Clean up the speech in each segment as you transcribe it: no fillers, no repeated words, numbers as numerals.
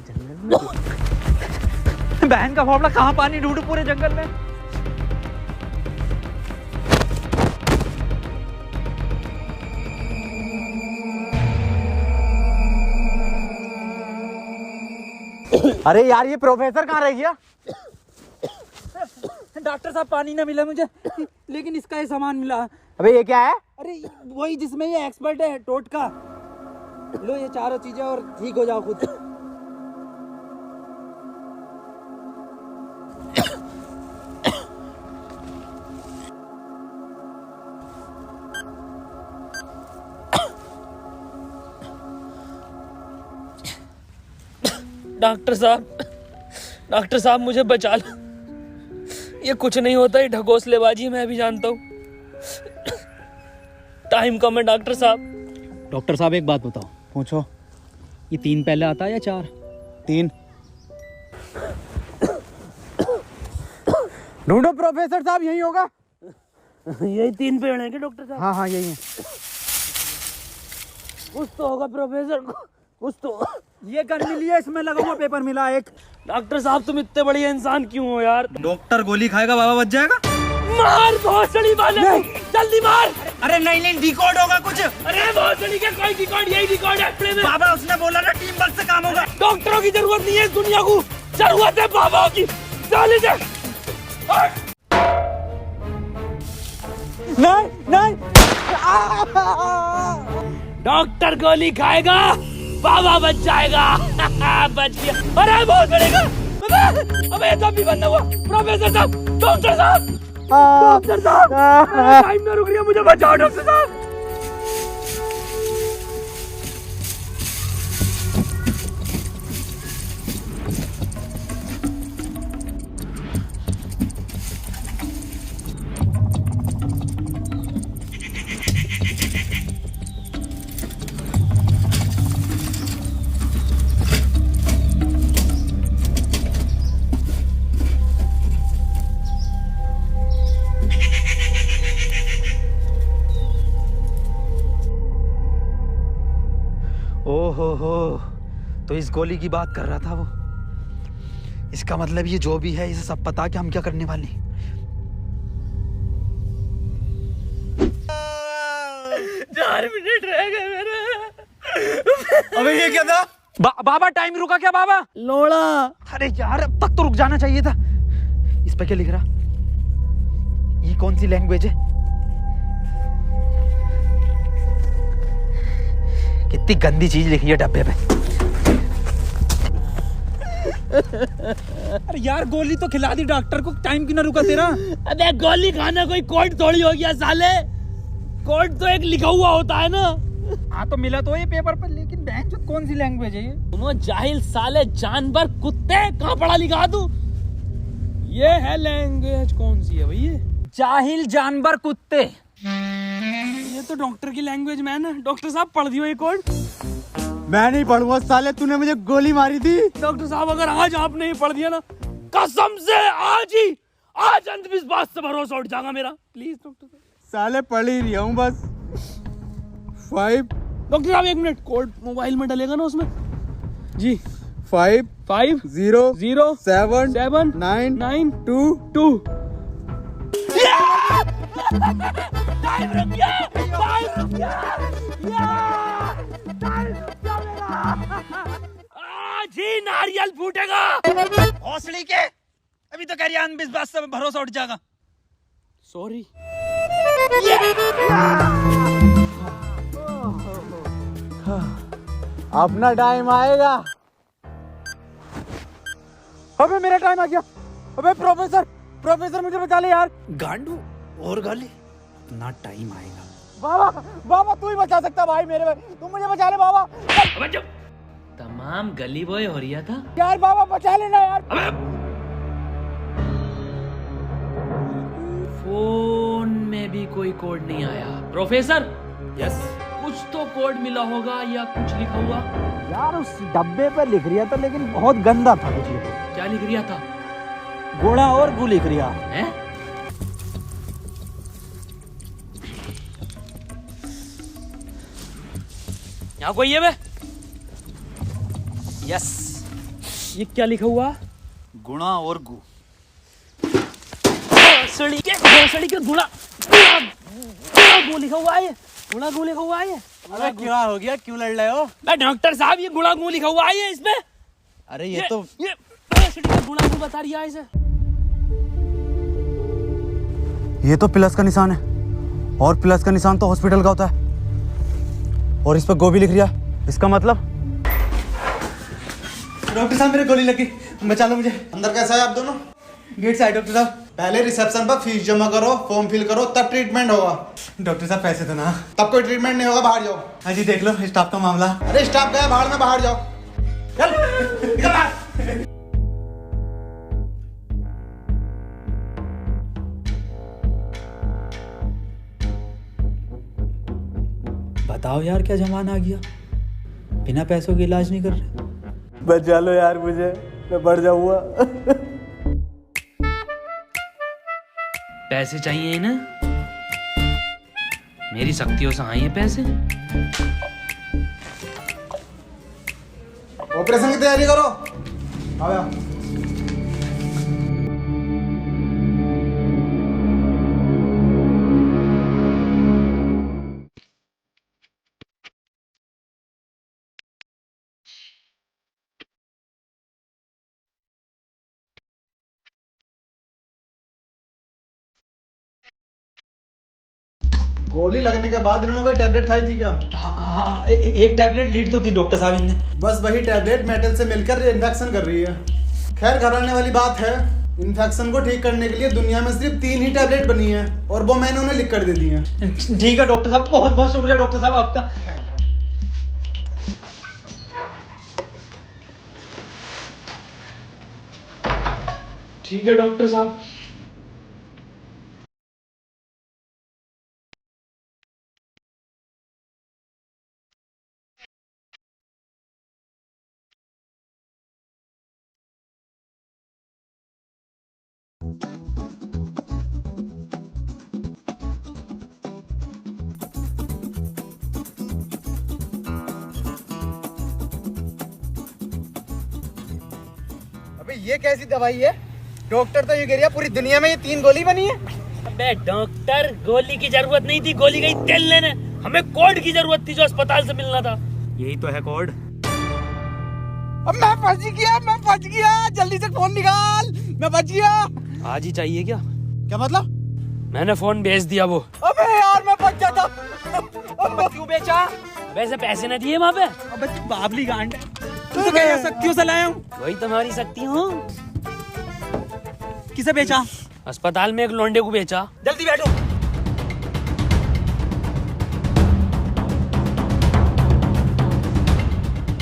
जंगल में बहन का फावड़ा, कहाँ पानी ढूंढूं पूरे जंगल में। अरे यार ये प्रोफेसर कहाँ रह गया? डॉक्टर साहब पानी ना मिला मुझे, लेकिन इसका ये सामान मिला। अबे ये क्या है? अरे वही जिसमें ये एक्सपर्ट है, टोटका। लो ये चारों चीजें और ठीक हो जाओ खुद। डॉक्टर साहब मुझे बचा लो। ये कुछ नहीं होता, ये ढकोसलेबाजी मैं भी जानता हूँ। टाइम कम है डॉक्टर साहब। डॉक्टर साहब एक बात बताओ। पूछो। ये 3 पहले आता है या 4? 3। ढूंढो प्रोफेसर साहब, यही होगा। यही 3 पेड़ हैं क्या डॉक्टर साहब? हाँ हाँ यही है। कुछ तो होगा प्रोफेसर को, कुछ तो। ये गन मिली है, इसमें लगा हुआ पेपर मिला एक। डॉक्टर साहब तुम इतने बढ़िया इंसान क्यों हो यार? डॉक्टर गोली खाएगा, बाबा बच जाएगा। मार भोसड़ी वाले, जल्दी मार। अरे नहीं डिकोड होगा कुछ। अरे भोसड़ी का कोई रिकॉर्ड, यही रिकॉर्ड है अपने में। बाबा उसने बोला ना टीम वर्क से काम होगा। डॉक्टरों की जरूरत नहीं है इस दुनिया को, जरूरत है बाबाओं की। चल इधर। नहीं डॉक्टर गोली खाएगा, बाबा बच जाएगा। बच गया। अरे बहुत बड़ेगा। अबे ये तो भी बंद हुआ। प्रोफेसर साहब, डॉक्टर साहब, डॉक्टर साहब, टाइम ना रुक रही है, मुझे बचाओ डॉक्टर साहब। ओहो, तो इस गोली की बात कर रहा था वो। इसका मतलब ये जो भी है, इसे सब पता कि हम क्या करने वाले हैं। 4 मिनट रह गए मेरे। अबे ये क्या था? बाबा टाइम रुका क्या बाबा? लोड़ा। अरे यार अब तक तो रुक जाना चाहिए था। इस पे क्या लिख रहा? ये कौन सी लैंग्वेज है? कितनी गंदी चीज लिखी है डब्बे पे। अरे यार गोली तो खिला दी डॉक्टर को, टाइम क्यों ना रुका तेरा? अबे गोली खाना कोई कोड थोड़ी हो गया साले। कोड तो एक लिखा हुआ होता है ना। हाँ तो मिला तो ये पेपर पर, लेकिन बहन जो कौन सी लैंग्वेज है ये? तुम जाहिल साले, जानवर कुत्ते, कहाँ पढ़ा लिखा तू? ये है लैंग्वेज, कौन सी है भाई ये? जाहिल जानवर कुत्ते। ये तो डॉक्टर की लैंग्वेज मैन है। डॉक्टर साहब पढ़ दियो ये कोड। मैं नहीं पढ़ूंगा साले, तूने मुझे गोली मारी थी। डॉक्टर साहब अगर आज आपने ये पढ़ दिया ना, कसम से आज अंधविश्वास से भरोसा उठ जाएगा मेरा। प्लीज डॉक्टर साहब। साले पढ़ ही रहा हूँ बस। 5 डॉक्टर साहब 1 मिनट, कोड मोबाइल में डलेगा ना उसमें? जी 5 5 0 0 7 7 9 9 2 2। टाइम रुक गया, टाइम रुक गया, टाइम रुक गया मेरा। आज ही नारियल फूटेगा। हौसली के, अभी तो कह रही अंधविश्वास से भरोसा उठ जाएगा। सॉरी। अपना टाइम आएगा। अबे मेरा टाइम आ गया। अबे प्रोफेसर मुझे बचा ले यार। गांडू और गाली, अपना टाइम आएगा। बाबा तू ही बचा सकता भाई मेरे, तुम मुझे बचा ले बाबा। अबे जब तमाम गली बॉय हो रहा था यार बाबा बचा लेना यार। अबे फोन में भी कोई कोड नहीं आया। प्रोफेसर यस, कुछ तो कोड मिला होगा या कुछ लिखा हुआ। यार उस डब्बे पे लिख रिया था, लेकिन बहुत गंदा था कुछ लिखा। क्या लिख रिया था? घोड़ा और गु लिख रिया है। यहाँ कोई है बे? यस, ये क्या लिखा हुआ? गुणा और गु। भोसड़ी के गुणा गु लिखा हुआ है। गुणा गु लिखा हुआ है। अरे क्या हो गया, क्यों लड़ रहे हो? डॉक्टर साहब ये गुणा गु लिखा हुआ है इसमें। अरे ये भोसड़ी का गुणा गु बता रही है इसे। ये तो प्लस का निशान है, और प्लस का निशान तो हॉस्पिटल का होता है, और इस पर गोभी लिख रिया, इसका मतलब। डॉक्टर साहब मेरे गोली लगी, बचा लो मुझे। अंदर कैसा है आप दोनों? गेट से आए डॉक्टर साहब। पहले रिसेप्शन पर फीस जमा करो, फॉर्म फिल करो, तब ट्रीटमेंट होगा। डॉक्टर साहब पैसे तो ना। तब कोई ट्रीटमेंट नहीं होगा, बाहर जाओ। हाँ जी देख लो स्टाफ का मामला। अरे स्टाफ गया बाहर में, बाहर जाओ। चल निकल बाहर। बताओ यार, क्या जमाना आ गया, बिना पैसों के इलाज नहीं कर रहे। बचा लो यार मुझे, मैं बढ़ जाऊंगा। पैसे चाहिए ना? मेरी शक्तियों से आए हैं पैसे। ऑपरेशन की तैयारी करो। आओ यार। गोली लगने के बाद इन्होंने कोई टैबलेट खाई थी क्या? हाँ, एक टैबलेट लीड तो थी डॉक्टर साहब इनने। बस वही टैबलेट मेटल से मिलकर इन्फेक्शन कर रही है। खैर घबराने वाली बात है, इन्फेक्शन को ठीक करने के लिए दुनिया में सिर्फ 3 ही टैबलेट बनी है, और वो मैंने उन्हें लिख कर दे दी है। ठीक है डॉक्टर साहब, बहुत बहुत शुक्रिया डॉक्टर साहब आपका। ठीक है डॉक्टर साहब। अबे ये कैसी दवाई है? डॉक्टर तो ये कह रहा पूरी दुनिया में ये 3 गोली बनी है। अबे डॉक्टर, गोली की जरूरत नहीं थी, गोली गई तेल लेने। हमें कोड की जरूरत थी जो अस्पताल से मिलना था। यही तो है कोड। अब मैं फंस गया, जल्दी से फोन निकाल, मैं बच गया। आज ही चाहिए क्या? क्या मतलब? मैंने फोन बेच दिया वो। अबे यार मैं बच जाता। अब क्यों बेचा? वैसे पैसे न दिए वहाँ पे। अबे तू बाबली गांड है, तू तो कह शक्तियों से लाया हूँ। वही तुम्हारी शक्ति हूँ। किसे बेचा? अस्पताल में एक लौंडे को बेचा। जल्दी बैठो।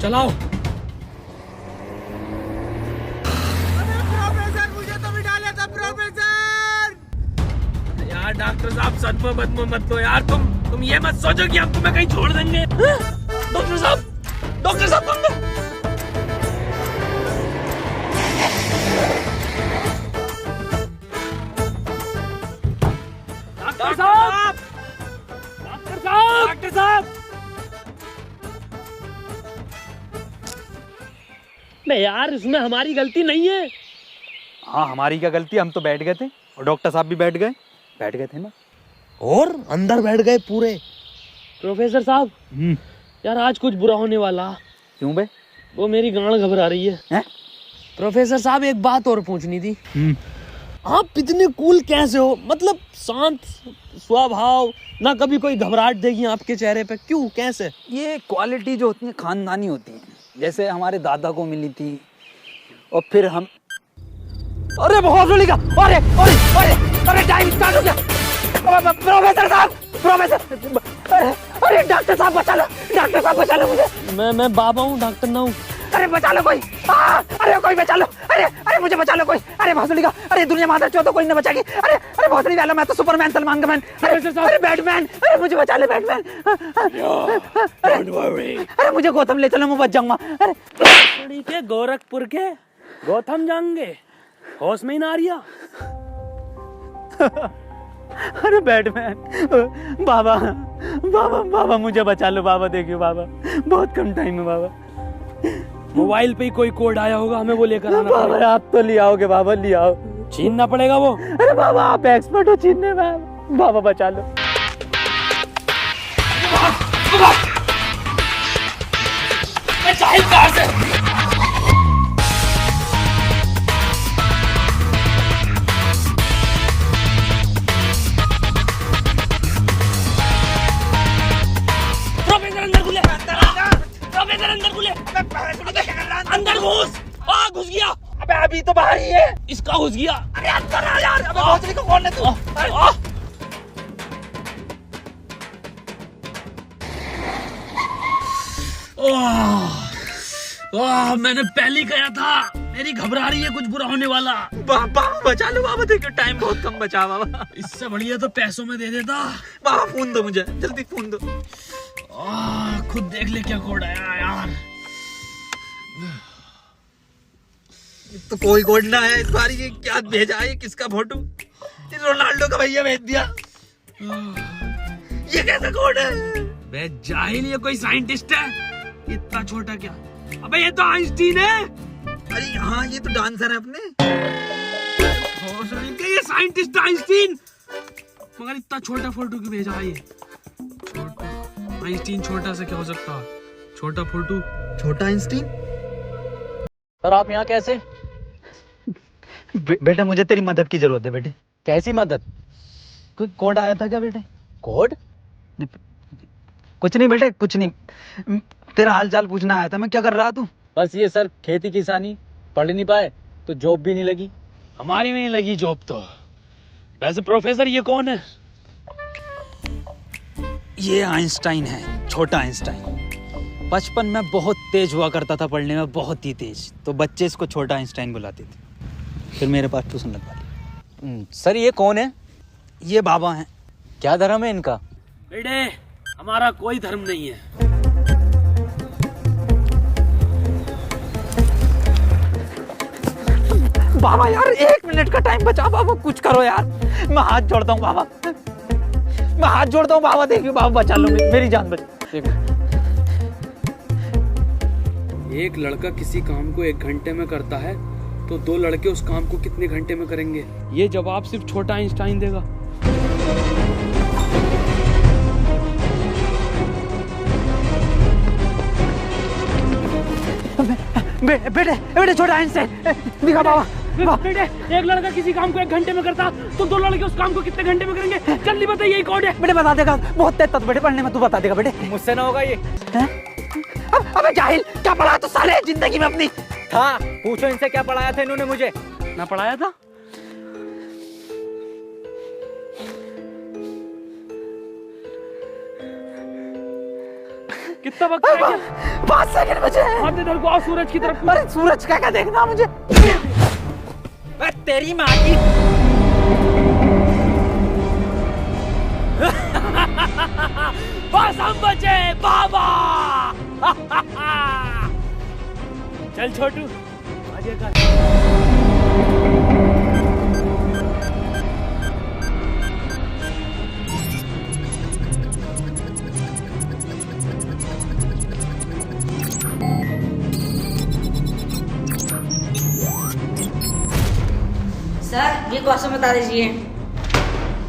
चलाओ। प्रोफेसर मुझे तो बिठा लेता प्रोफेसर। यार डॉक्टर साहब सदमे बदमे मत लो यार, तुम ये मत सोचो कि हम तुम्हें कहीं छोड़ देंगे। डॉक्टर साहब तुम डॉक्टर साहब नहीं यार, इसमें हमारी गलती नहीं है। हाँ हमारी क्या गलती, हम तो बैठ गए थे और डॉक्टर साहब भी बैठ गए थे ना, और अंदर बैठ गए पूरे। प्रोफेसर साहब यार आज कुछ बुरा होने वाला। क्यों बे? वो मेरी गांड घबरा रही है। प्रोफेसर साहब एक बात और पूछनी थी। आप इतने कूल कैसे हो? मतलब शांत स्वभाव, ना कभी कोई घबराहट देगी आपके चेहरे पे, क्यों कैसे? ये क्वालिटी जो होती है खानदानी होती है, जैसे हमारे दादा को मिली थी और फिर हम। अरे बहुत का अरे अरे अरे अरे टाइम स्टार्ट हो गया। प्रोफेसर साहब, अरे डॉक्टर साहब बचा लो मुझे। मैं बाबा हूँ, डॉक्टर ना हूँ। अरे बचा लो कोई, अरे कोई बचा लो, अरे मुझे बचा लो कोई। अरे भोसड़ी का, अरे दुनिया मादर चौथ कोई न बचाएगी। अरे भोसड़ी वाला, मैं तो सुपरमैन, सलमान का मैन। अरे बैटमैन, अरे मुझे बचा ले बैटमैन। अरे मुझे गौतम ले चलो, मैं बच जाऊंगा। अरे के गोरखपुर के गौतम जाएंगे, होश में ही ना आ रिया। अरे बैटमैन, बाबा मुझे बचा लो बाबा, देखियो बाबा बहुत कम टाइम है बाबा। मोबाइल पे ही कोई कोड आया होगा, हमें वो लेकर आना बाबा पड़ेगा। आप तो ले आओगे बाबा, ले आओ। छीनना पड़ेगा वो। अरे बाबा आप एक्सपर्ट हो छीनने में, बाबा बचा लो। जाहिल कार से। प्रोफेसर अंदर घुले, प्रोफेसर अंदर घुले, अंदर घुस। घुस गया। अबे अभी तो बाहर ही है। इसका घुस गया। अरे अंदर आ यार, अबे भोसड़ी को खोलने तू। मैंने पहले ही कहा था, मेरी घबरा रही है, कुछ बुरा होने वाला। बाबा बचा लो बाबा, देखो टाइम बहुत कम बचा बाबा। इससे बढ़िया तो पैसों में दे देता। बाबा फोन दो मुझे, जल्दी फोन दो। खुद देख ले क्या कोड आया यार। तो कोई कोड ना है इस बार, ये क्या भेजा है, ये किसका फोटो? ये रोनाल्डो का भैया भेज दिया। ये कैसा कोड है? बे जाहिल, ये कोई साइंटिस्ट है? इतना छोटा क्या? अबे ये तो आइंस्टीन है। अरे हाँ ये तो डांसर है अपने। ये साइंटिस्ट आइंस्टीन, मगर इतना छोटा फोटो क्यों भेजा है ये? छोटा आइंस्टीन, छोटा से क्या हो सकता? छोटा फोटो, छोटा आइंस्टीन। सर आप यहाँ कैसे? बेटा मुझे तेरी मदद की जरूरत है बेटे। कैसी मदद? कोई कोड आया था क्या बेटे? कोड? कुछ नहीं बेटे, कुछ नहीं, तेरा हाल चाल पूछना आया था। मैं क्या कर रहा तू? बस ये सर, खेती किसानी, पढ़ नहीं पाए तो जॉब भी नहीं लगी। हमारी नहीं लगी जॉब तो। वैसे प्रोफेसर ये कौन है? ये आइंस्टाइन है, छोटा आइंस्टाइन। बचपन में बहुत तेज हुआ करता था पढ़ने में, बहुत ही तेज, तो बच्चे इसको छोटा आइंस्टाइन बुलाते थे। फिर मेरे पास ट्यूशन लगवा ली। सर ये कौन है? ये बाबा हैं। क्या धर्म है इनका? बेटे हमारा कोई धर्म नहीं है। बाबा यार 1 मिनट का टाइम बचा बाबा, कुछ करो यार। मैं हाथ जोड़ता हूँ बाबा, मैं हाथ जोड़ता हूँ बाबा। देखिए बाबा बचा लो, मेरी जान बचा। एक लड़का किसी काम को 1 घंटे में करता है तो 2 लड़के उस काम को कितने घंटे में करेंगे? ये जवाब सिर्फ छोटा आइंस्टाइन देगा। बेटे छोटा आइंस्टाइन दिखा बाबा। बेटे एक लड़का किसी काम को 1 घंटे में करता तो 2 लड़के उस काम को कितने घंटे में करेंगे? जल्दी बताइए, यही कोड है। बेटे बता देगा, बहुत तेज था बेटे पढ़ने में, तू बता देगा बेटे। मुझसे ना होगा ये। अबे जाहिल, क्या पढ़ा तू साले जिंदगी में अपनी? हाँ पूछो इनसे क्या पढ़ाया था इन्होंने मुझे। ना पढ़ाया था? कितना वक्त रह गया? 5 सेकंड बचे हैं। हाथ इधर को, सूरज की तरफ। अरे सूरज का क्या देखना मुझे? तेरी माँ की। बस हम बचे बाबा। चल छोटू आगे कर। सर ये क्वेश्चन बता दीजिए।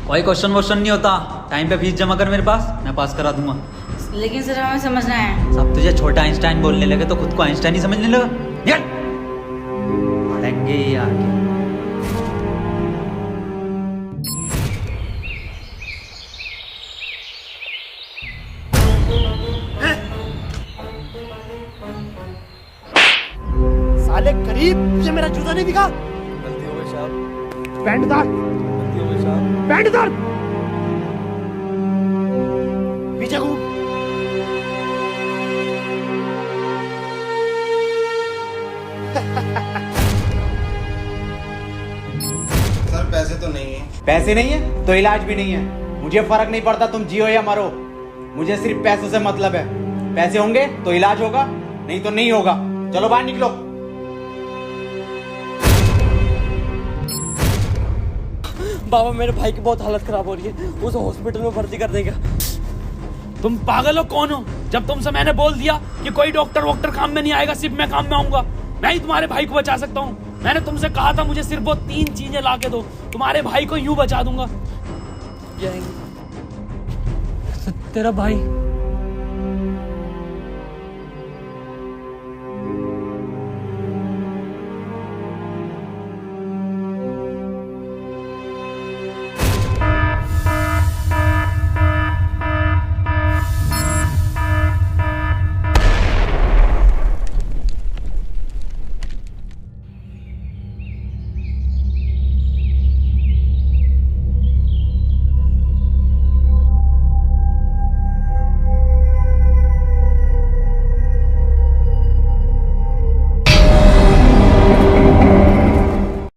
कोई क्वेश्चन वोश्चन नहीं होता, टाइम पे फीस जमा कर मेरे पास, मैं पास करा दूंगा। लेकिन सर हमें समझना है। सब तुझे छोटा आइंस्टाइन बोलने लगे तो खुद को आइंस्टाइन ही समझने लगा। यार पढ़ेंगे ही आगे। साले गरीब, ये मेरा जूता नहीं दिखा। गलती हो गई साहब, पैंट उतार, गलती हो गई साहब। पैंट उतार, पीछे घूम। सर पैसे तो नहीं है। पैसे नहीं है तो इलाज भी नहीं है। मुझे फर्क नहीं पड़ता तुम जियो या मरो, मुझे सिर्फ पैसों से मतलब है। पैसे होंगे तो इलाज होगा, नहीं तो नहीं होगा। चलो बाहर निकलो। बाबा मेरे भाई की बहुत हालत खराब हो रही है, उसे हॉस्पिटल में भर्ती कर देगा। तुम पागल हो? कौन हो? जब तुमसे मैंने बोल दिया कि कोई डॉक्टर वॉक्टर काम में नहीं आएगा, सिर्फ मैं काम में आऊंगा, मैं ही तुम्हारे भाई को बचा सकता हूँ। मैंने तुमसे कहा था मुझे सिर्फ वो 3 चीजें ला के दो, तुम्हारे भाई को यूं बचा दूंगा। तेरा भाई